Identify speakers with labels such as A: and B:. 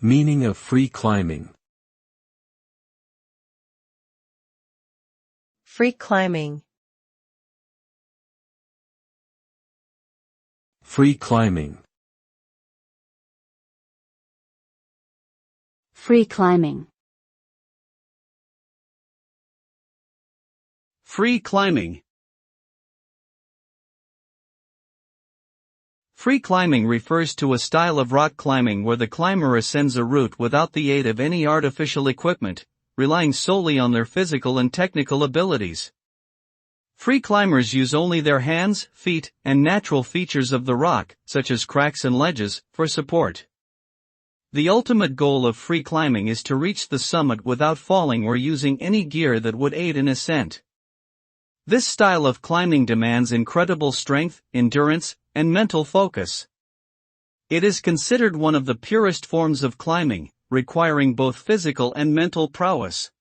A: Meaning of free climbing.
B: Free climbing.
A: Free climbing.
C: Free climbing.
D: Free climbing. Free climbing refers to a style of rock climbing where the climber ascends a route without the aid of any artificial equipment, relying solely on their physical and technical abilities. Free climbers use only their hands, feet, and natural features of the rock, such as cracks and ledges, for support. The ultimate goal of free climbing is to reach the summit without falling or using any gear that would aid in ascent. This style of climbing demands incredible strength, endurance, and mental focus. It is considered one of the purest forms of climbing, requiring both physical and mental prowess.